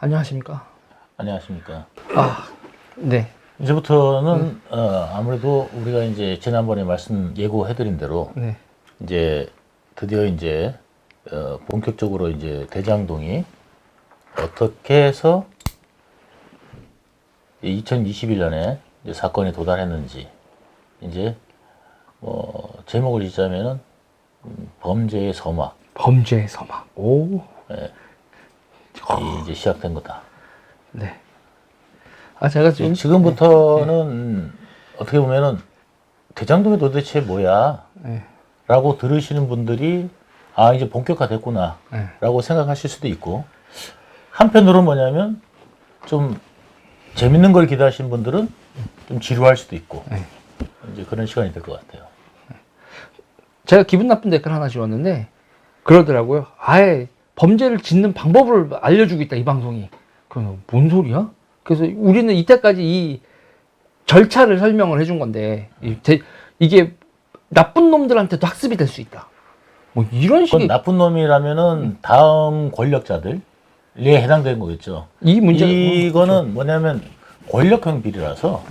안녕하십니까. 안녕하십니까. 네. 이제부터는 아무래도 우리가 이제 지난번에 예고해드린 대로 네. 이제 드디어 이제 본격적으로 이제 대장동이 어떻게 해서 2021년에 이제 사건이 도달했는지 이제 제목을 짓자면은 범죄의 서막. 범죄의 서막. 오. 네. 이제 시작된 거다. 네. 제가 좀 지금부터는 어떻게 보면은 대장동이 도대체 뭐야? 네. 라고 들으시는 분들이 이제 본격화됐구나 네. 라고 생각하실 수도 있고, 한편으로는 뭐냐면 좀 재밌는 걸 기대하시는 분들은 좀 지루할 수도 있고, 네. 이제 그런 시간이 될 것 같아요. 제가 기분 나쁜 댓글 하나 지웠는데 그러더라고요. 아예 범죄를 짓는 방법을 알려주고 있다, 이 방송이. 그럼 뭔 소리야? 그래서 우리는 이때까지 이 절차를 설명을 해준 건데 이게 나쁜 놈들한테도 학습이 될 수 있다. 뭐 이런 그건 식의 나쁜 놈이라면은 다음 권력자들에 해당되는 거겠죠. 이 문제 이거는 뭐냐면 권력형 비리라서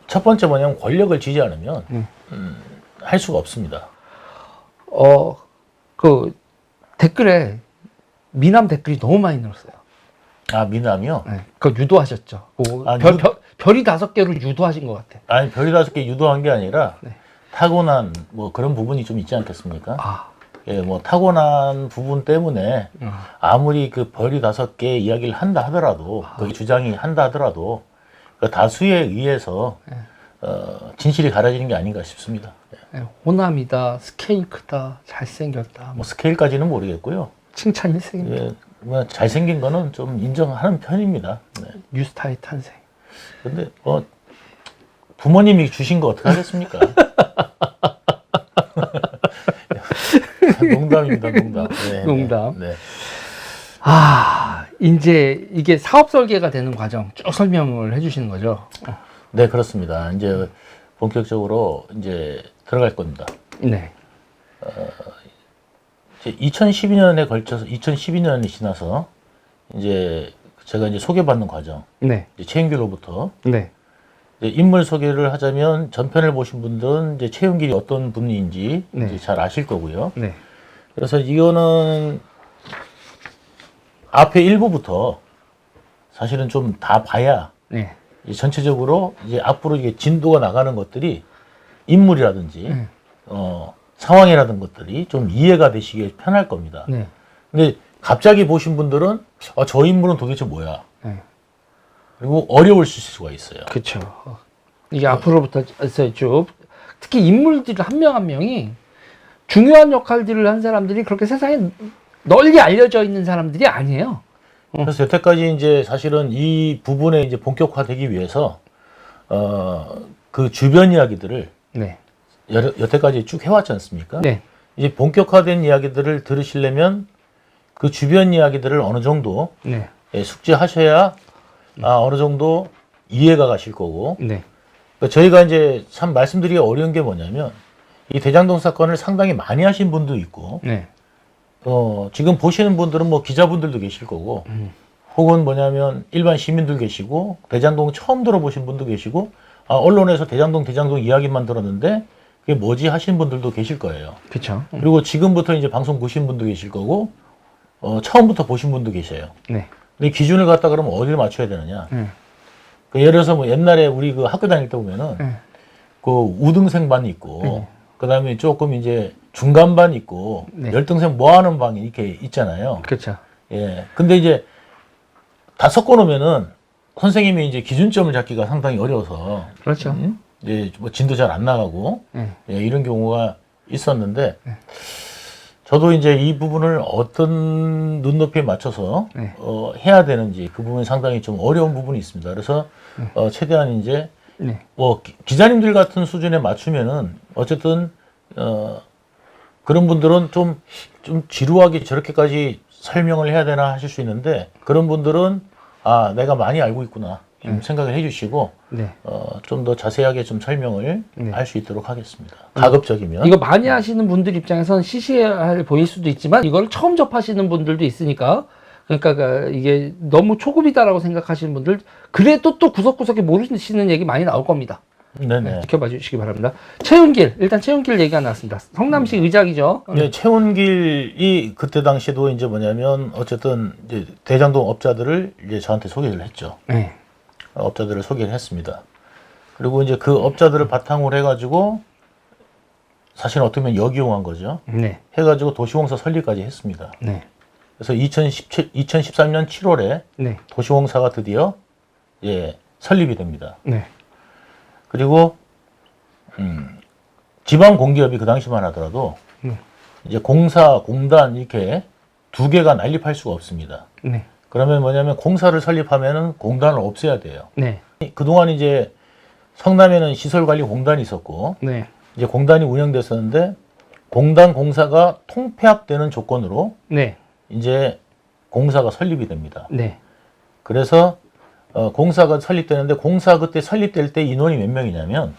첫 번째 뭐냐면 권력을 지지 않으면 할 수가 없습니다. 그 댓글에 미남 댓글이 너무 많이 늘었어요. 미남이요? 네, 그거 유도하셨죠. 별이 5개로 유도하신 것 같아. 아니, 별이 5개 유도한 게 아니라 네. 타고난 뭐 그런 부분이 좀 있지 않겠습니까? 예, 뭐 타고난 부분 때문에 아무리 그 별이 5개 이야기를 한다 하더라도, 그 주장이 한다 하더라도 그 다수에 의해서 진실이 가려지는 게 아닌가 싶습니다. 예. 네, 호남이다, 스케일 크다, 잘생겼다. 뭐 스케일까지는 모르겠고요. 칭찬 일색입니다. 예, 뭐 잘생긴 거는 좀 인정하는 편입니다. 네. 뉴스타의 탄생. 근데 부모님이 주신 거 어떻게 하겠습니까? 농담입니다, 농담. 네, 농담. 네. 이제 이게 사업 설계가 되는 과정 쭉 설명을 해주시는 거죠. 네, 그렇습니다. 이제 본격적으로 이제 들어갈 겁니다. 네. 2012년에 걸쳐서 2012년이 지나서 이제 제가 이제 소개받는 과정, 네. 이제 최인규로부터 네. 이제 인물 소개를 하자면 전편을 보신 분들은 이제 최윤길이 어떤 분인지 네. 이제 잘 아실 거고요. 네. 그래서 이거는 앞에 일부부터 사실은 좀 다 봐야 네. 이제 전체적으로 이제 앞으로 이게 진도가 나가는 것들이 인물이라든지 상황이라든 것들이 좀 이해가 되시기에 편할 겁니다. 네. 근데 갑자기 보신 분들은 저 인물은 도대체 뭐야? 네. 그리고 어려우실 수가 있어요. 그렇죠. 이게 앞으로부터 쭉 특히 인물들 한 명 한 명이 중요한 역할들을 한 사람들이 그렇게 세상에 널리 알려져 있는 사람들이 아니에요. 그래서 여태까지 이제 사실은 이 부분에 이제 본격화되기 위해서 그 주변 이야기들을 네. 여태까지 쭉 해왔지 않습니까? 네. 이제 본격화된 이야기들을 들으시려면 그 주변 이야기들을 어느 정도 네. 숙지하셔야 어느 정도 이해가 가실 거고. 네. 그러니까 저희가 이제 참 말씀드리기 어려운 게 뭐냐면 이 대장동 사건을 상당히 많이 하신 분도 있고, 네. 지금 보시는 분들은 뭐 기자분들도 계실 거고, 혹은 뭐냐면 일반 시민들 계시고, 대장동 처음 들어보신 분도 계시고, 언론에서 대장동 이야기만 들었는데 그게 뭐지 하신 분들도 계실 거예요. 그렇죠. 그리고 지금부터 이제 방송 보신 분도 계실 거고, 처음부터 보신 분도 계셔요. 네. 근데 기준을 갖다 그러면 어디를 맞춰야 되느냐? 그 예를 들어서 뭐 옛날에 우리 그 학교 다닐 때 보면은 그 우등생 반이 있고, 그 다음에 조금 이제 중간 반 있고, 네. 열등생 뭐 하는 방이 이렇게 있잖아요. 그렇죠. 예. 근데 이제 다 섞어 놓으면은 선생님이 이제 기준점을 잡기가 상당히 어려워서. 그렇죠. 이제 뭐 진도 잘 안 나가고, 예, 이런 경우가 있었는데, 저도 이제 이 부분을 어떤 눈높이에 맞춰서 해야 되는지 그 부분이 상당히 좀 어려운 부분이 있습니다. 그래서 최대한 이제 뭐 기자님들 같은 수준에 맞추면은 어쨌든 그런 분들은 좀 지루하게 저렇게까지 설명을 해야 되나 하실 수 있는데, 그런 분들은 내가 많이 알고 있구나 좀 생각을 해주시고 좀 더 자세하게 좀 설명을 할 수 있도록 하겠습니다. 가급적이면. 이거 많이 하시는 분들 입장에서는 시시할 보일 수도 있지만 이걸 처음 접하시는 분들도 있으니까 그러니까 이게 너무 초급이다라고 생각하시는 분들 그래도 또 구석구석에 모르시는 얘기 많이 나올 겁니다. 네네. 지켜봐 주시기 바랍니다. 최은길, 일단 최은길 얘기가 나왔습니다. 성남시 의장이죠. 네, 최원길이 그때 당시도 이제 뭐냐면 어쨌든 이제 대장동 업자들을 이제 저한테 소개를 했죠. 네. 업자들을 소개를 했습니다. 그리고 이제 그 업자들을 바탕으로 해가지고 사실은 어떻게 보면 역이용한 거죠. 네. 해가지고 도시공사 설립까지 했습니다. 네. 그래서 2013년 7월에 네. 도시공사가 드디어 예, 설립이 됩니다. 네. 그리고 지방 공기업이 그 당시만 하더라도 이제 공사, 공단 이렇게 두 개가 난립할 수가 없습니다. 네. 그러면 뭐냐면 공사를 설립하면은 공단을 없애야 돼요. 네. 그동안 이제 성남에는 시설관리공단이 있었고 네. 이제 공단이 운영됐었는데 공단 공사가 통폐합되는 조건으로 네. 이제 공사가 설립이 됩니다. 네. 그래서 공사가 설립되는데 공사 그때 설립될 때 인원이 몇 명이냐면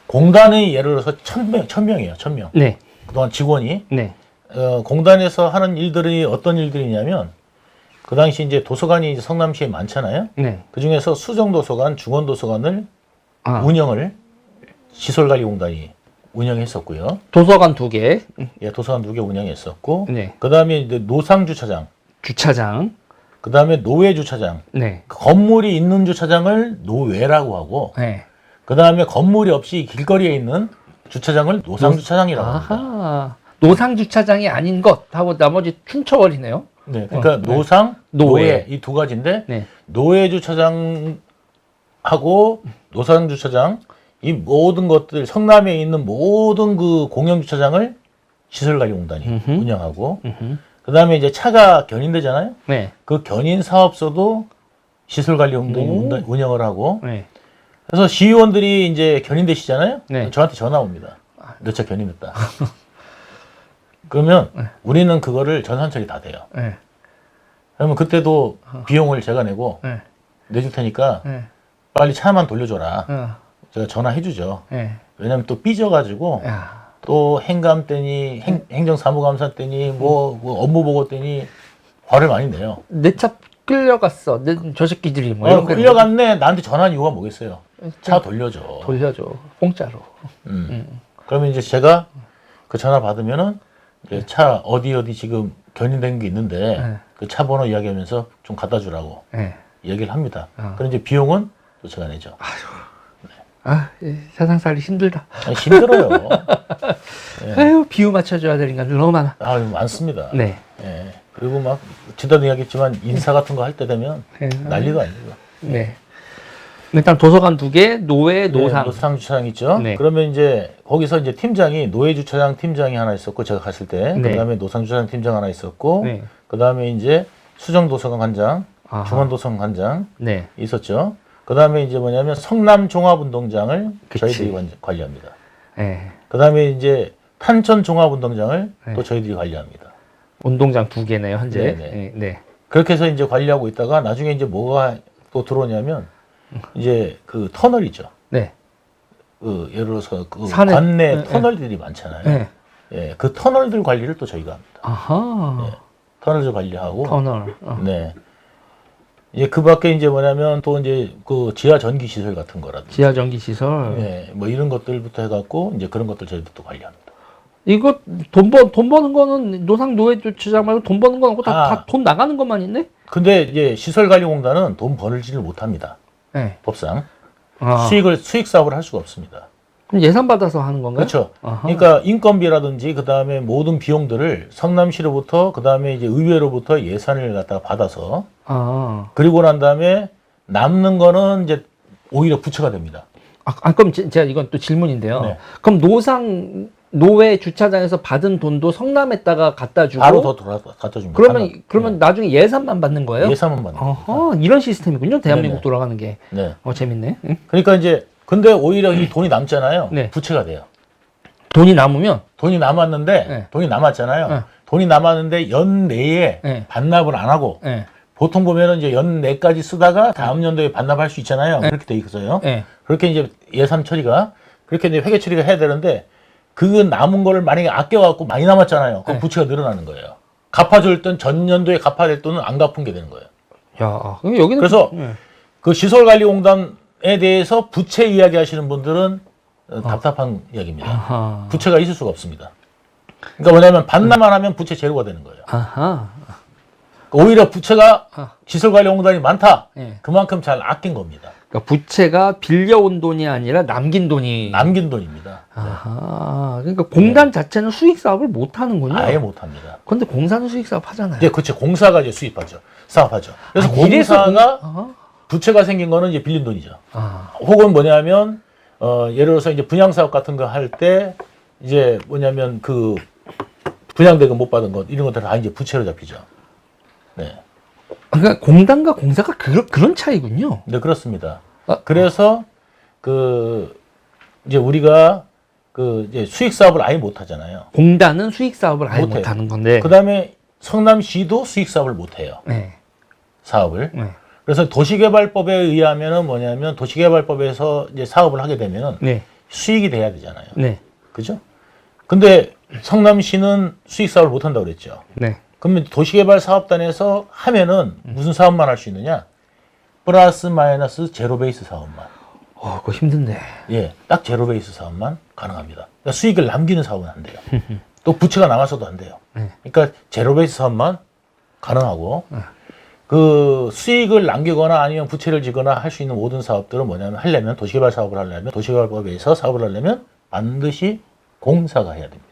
공단의 예를 들어서 1000명이에요. 1000명. 네. 그동안 직원이 네. 공단에서 하는 일들이 어떤 일들이냐면 그 당시 이제 도서관이 이제 성남시에 많잖아요. 네. 그 중에서 수정도서관, 중원도서관을 운영을 시설관리공단이 운영했었고요. 도서관 2개. 예, 도서관 2개 운영했었고, 네. 그 다음에 이제 노상주차장, 주차장. 그 다음에 노외주차장. 네. 건물이 있는 주차장을 노외라고 하고, 네. 그 다음에 건물이 없이 길거리에 있는 주차장을 노상주차장이라고 합니다. 아하. 노상주차장이 아닌 것 하고 나머지 춤춰버리네요. 네, 그러니까 네. 노상, 노외. 노외 이 두 가지인데 네. 노외주차장하고 노상주차장 이 모든 것들 성남에 있는 모든 그 공영주차장을 시설관리공단이 운영하고 그 다음에 이제 차가 견인되잖아요. 네. 그 견인 사업소도 시설관리공단이 운영을 하고 네. 그래서 시의원들이 이제 견인되시잖아요. 네. 저한테 전화 옵니다. 너 차 견인됐다. 그러면 우리는 그거를 전산 처리 다 돼요. 네. 그러면 그때도 비용을 제가 내고 네. 내줄 테니까 네. 빨리 차만 돌려줘라. 어. 제가 전화해주죠. 네. 왜냐면 또 삐져가지고 야. 또 행감 때니 행정사무감사 때니 뭐 업무 보고 때니 화를 많이 내요. 내 차 끌려갔어. 저 새끼들이 뭐 이런 끌려갔네. 나한테 전화한 이유가 뭐겠어요? 차 돌려줘. 돌려줘. 공짜로. 그러면 이제 제가 그 전화 받으면은 이제 차 어디 지금 견인된 게 있는데 네. 그 차 번호 이야기하면서 좀 갖다 주라고 네. 얘기를 합니다. 그럼 이제 비용은 또 제가 내죠. 아, 세상 살기 힘들다. 아니, 힘들어요. 아유, 비유 맞춰줘야 되는 게 너무 많아. 아, 많습니다. 네. 예. 그리고 막 지도도 이야기했지만 인사 같은 거 할 때 되면 네. 난리도 아니고. 네. 일단 도서관 2개, 노외, 노상. 노상 주차장 있죠. 네. 그러면 이제 거기서 이제 팀장이 노예 주차장 팀장이 하나 있었고 제가 갔을 때 네. 그다음에 노상 주차장 팀장 하나 있었고 네. 그다음에 이제 수정 도서관 관장, 아하. 중원 도서관 관장 네. 있었죠. 그다음에 이제 뭐냐면 성남 종합운동장을 그치. 저희들이 관리합니다. 네. 그다음에 이제 탄천 종합운동장을 네. 또 저희들이 관리합니다. 운동장 2개네요, 현재. 네네. 네. 네. 그렇게 해서 이제 관리하고 있다가 나중에 이제 뭐가 또 들어오냐면 이제 그 터널이죠. 네. 그 예를 들어서 그 산에- 관내 네, 터널들이 많잖아요. 네. 예, 그 터널들 관리를 또 저희가 합니다. 아하. 터널들 관리하고. 터널. 네. 예, 그 밖에 이제 뭐냐면 또 이제 그 지하 전기 시설 같은 거라든지. 지하 전기 시설. 예, 뭐 이런 것들부터 해갖고 이제 그런 것들 저희도 또 관리합니다. 이거 돈 버는 거는 노상 노외 주차장 말고 돈 버는 거 없고 다 돈 나가는 것만 있네? 근데 이제 시설관리공단은 돈 벌지를 못합니다. 네. 법상. 아. 수익 사업을 할 수가 없습니다. 그럼 예산 받아서 하는 건가요? 그렇죠. 아하. 그러니까 인건비라든지 그 다음에 모든 비용들을 성남시로부터 그 다음에 이제 의회로부터 예산을 갖다가 받아서 아. 그리고 난 다음에 남는 거는 이제 오히려 부채가 됩니다. 그럼 제가 이건 또 질문인데요. 네. 그럼 노외 주차장에서 받은 돈도 성남에다가 갖다 주고 바로 더 갖다 줍니다. 그러면 나중에 예산만 받는 거예요? 예산만 받는 거예요. 어허, 이런 시스템이군요. 대한민국 네네. 돌아가는 게. 네. 재밌네. 응? 그러니까 이제 근데 오히려 이 돈이 남잖아요. 네. 부채가 돼요. 돈이 남으면 돈이 남았는데 네. 돈이 남았잖아요. 네. 돈이 남았는데 연내에 네. 반납을 안 하고 예. 보통 보면은 이제 연내까지 쓰다가 다음 연도에 반납할 수 있잖아요. 그렇게 돼 있어요. 예. 그렇게 이제 예산 처리가 그렇게 이제 회계 처리가 해야 되는데 그 남은 거를 만약에 아껴갖고 많이 남았잖아요. 그럼 네. 부채가 늘어나는 거예요. 갚아줄 돈 전년도에 갚아야 될 돈은 안 갚은 게 되는 거예요. 야, 그럼 여기는 그래서 그 시설관리공단에 대해서 부채 이야기하시는 분들은 답답한 이야기입니다. 아하. 부채가 있을 수가 없습니다. 그러니까 뭐냐면 반납만 하면 부채 제로가 되는 거예요. 아하. 오히려 부채가 시설관리공단이 많다. 예. 그만큼 잘 아낀 겁니다. 그러니까 부채가 빌려온 돈이 아니라 남긴 돈이. 남긴 돈입니다. 아하. 그러니까 공단 자체는 수익 사업을 못 하는군요. 아예 못합니다. 근데 공사는 수익 사업 하잖아요. 이제 그치 공사가 이제 수입하죠. 사업하죠. 그래서 이래서 공사가 부채가 생긴 거는 이제 빌린 돈이죠. 아. 혹은 뭐냐면 예를 들어서 이제 분양 사업 같은 거 할 때 이제 뭐냐면 그 분양대금 못 받은 것 이런 것들 다 이제 부채로 잡히죠. 네. 그러니까 공단과 공사가 그런 차이군요. 네, 그렇습니다. 아. 그래서 그 이제 우리가 그 이제 수익 사업을 아예 못 하잖아요. 공단은 수익 사업을 아예 못해요. 못 하는 건데. 그다음에 성남시도 수익 사업을 못 해요. 네. 사업을. 네. 그래서 도시개발법에 의하면은 뭐냐면 도시개발법에서 이제 사업을 하게 되면은 네. 수익이 돼야 되잖아요. 네. 그죠? 근데 성남시는 수익 사업을 못 한다고 그랬죠. 네. 그러면 도시개발 사업단에서 하면은 무슨 사업만 할 수 있느냐? 플러스 마이너스 제로 베이스 사업만. 그거 힘든데. 예, 딱 제로 베이스 사업만 가능합니다. 그러니까 수익을 남기는 사업은 안 돼요. 또 부채가 남아서도 안 돼요. 그러니까 제로 베이스 사업만 가능하고 그 수익을 남기거나 아니면 부채를 지거나 할 수 있는 모든 사업들은 뭐냐면 하려면 도시개발 사업을 하려면 도시개발법에서 사업을 하려면 반드시 공사가 해야 됩니다.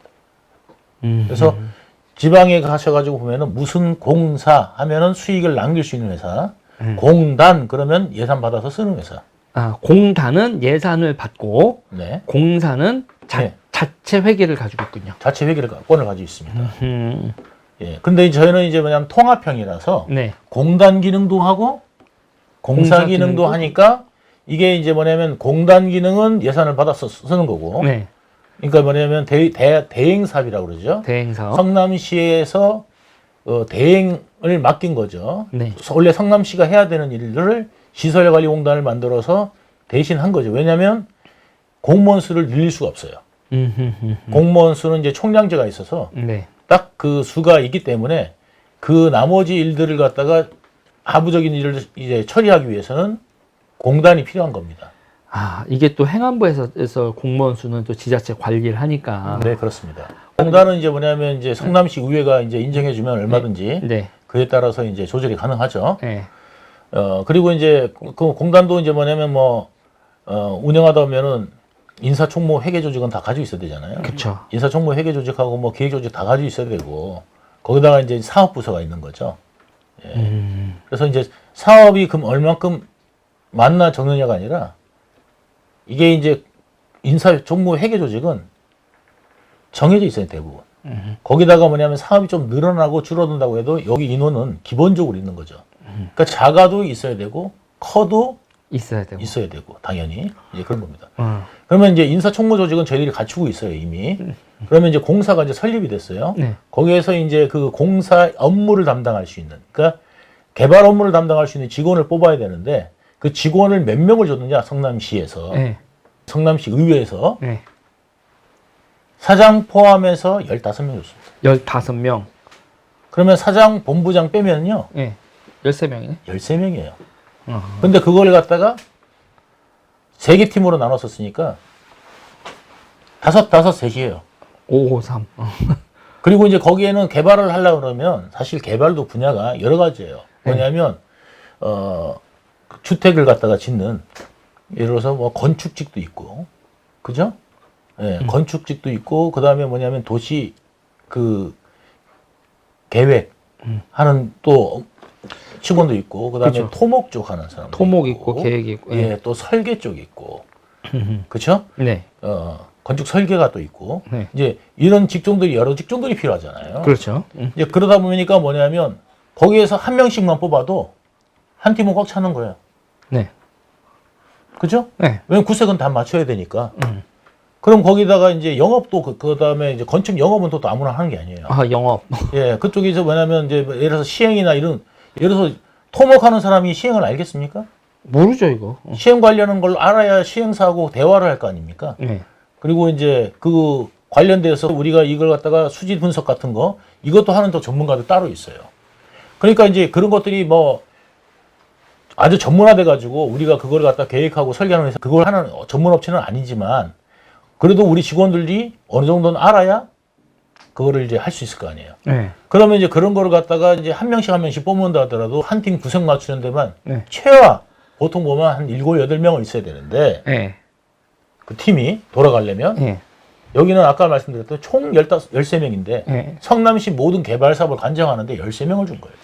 그래서 지방에 가셔가지고 보면은 무슨 공사 하면은 수익을 남길 수 있는 회사, 공단 그러면 예산 받아서 쓰는 회사. 아, 공단은 예산을 받고 네. 공사는 네. 자체 회계를 가지고 있군요. 자체 회계권을 가지고 있습니다. 음. 예. 근데 저희는 이제 뭐냐면 통합형이라서 네. 공단 기능도 하고 공사 기능도 하니까 이게 이제 뭐냐면 공단 기능은 예산을 받아서 쓰는 거고. 네. 그러니까 뭐냐면 대행 사업이라고 그러죠. 대행 사업. 성남시에서 대행을 맡긴 거죠. 네. 원래 성남시가 해야 되는 일들을 시설관리공단을 만들어서 대신 한 거죠. 왜냐하면 공무원 수를 늘릴 수가 없어요. 공무원 수는 이제 총량제가 있어서 네. 딱 그 수가 있기 때문에 그 나머지 일들을 갖다가 하부적인 일을 이제 처리하기 위해서는 공단이 필요한 겁니다. 아, 이게 또 행안부에서 공무원 수는 또 지자체 관리를 하니까. 네, 그렇습니다. 공단은 이제 뭐냐면 이제 성남시 의회가 이제 인정해주면 얼마든지 네. 그에 따라서 이제 조절이 가능하죠. 네. 그리고 이제 그 공단도 이제 뭐냐면 운영하다 보면은 인사총무 회계조직은 다 가지고 있어야 되잖아요. 그렇죠. 인사총무 회계조직하고 뭐 기획조직 다 가지고 있어야 되고 거기다가 이제 사업부서가 있는 거죠. 예. 그래서 이제 사업이 그럼 얼만큼 맞나 적느냐가 아니라 이게 이제 인사총무 회계조직은 정해져 있어요, 대부분. 거기다가 뭐냐면 사업이 좀 늘어나고 줄어든다고 해도 여기 인원은 기본적으로 있는 거죠. 그러니까 작아도 있어야 되고 커도 있어야 되고. 당연히 이제 그런 겁니다. 그러면 이제 인사총무 조직은 저희들이 갖추고 있어요, 이미. 그러면 이제 공사가 이제 설립이 됐어요. 네. 거기에서 이제 그 공사 업무를 담당할 수 있는, 그러니까 개발 업무를 담당할 수 있는 직원을 뽑아야 되는데 그 직원을 몇 명을 줬느냐, 성남시에서. 네. 성남시 의회에서 네. 사장 포함해서 15명 줬습니다. 15명. 그러면 사장, 본부장 빼면요. 네. 13명이네. 13명이에요. 근데 그걸 갖다가 3개 팀으로 나눴었으니까 5, 3이에요. 5, 5, 3. 그리고 이제 거기에는 개발을 하려고 그러면 사실 개발도 분야가 여러 가지예요. 뭐냐면, 주택을 갖다가 짓는, 예를 들어서 뭐 건축직도 있고, 그죠? 예, 건축직도 있고, 그 다음에 뭐냐면 도시 계획 하는 또 직원도 있고, 그 다음에 그쵸. 토목 쪽 하는 사람. 토목 있고, 계획 있고. 예, 또 설계 쪽 있고. 그쵸? 네. 건축 설계가 또 있고. 네. 이제 이런 직종들이, 여러 직종들이 필요하잖아요. 그렇죠. 이제 그러다 보니까 뭐냐면, 거기에서 한 명씩만 뽑아도 한 팀은 꽉 차는 거예요. 네. 그죠? 네. 왜냐면 구색은 다 맞춰야 되니까. 그럼 거기다가 이제 영업도 그 다음에 이제 건축 영업은 또 아무나 하는 게 아니에요. 아, 영업. 예, 그쪽에서 뭐냐면 이제 예를 들어서 시행이나 이런, 예를 들어서 토목하는 사람이 시행을 알겠습니까? 모르죠, 이거. 시행 관련한 걸 알아야 시행사하고 대화를 할 거 아닙니까? 네. 그리고 이제 그 관련돼서 우리가 이걸 갖다가 수질 분석 같은 거 이것도 하는 또 전문가도 따로 있어요. 그러니까 이제 그런 것들이 뭐 아주 전문화돼 가지고 우리가 그걸 갖다 계획하고 설계하는 회사 그걸 하는 전문 업체는 아니지만 그래도 우리 직원들이 어느 정도는 알아야 그거를 이제 할 수 있을 거 아니에요. 네. 그러면 이제 그런 거를 갖다가 이제 한 명씩 뽑는다 하더라도 한 팀 구성 맞추는 데만 네. 최하 보통 보면 한 7, 8명은 있어야 되는데 네. 그 팀이 돌아가려면 네. 여기는 아까 말씀드렸던 총 13명인데 네. 성남시 모든 개발 사업을 관장하는데 13명을 준 거예요.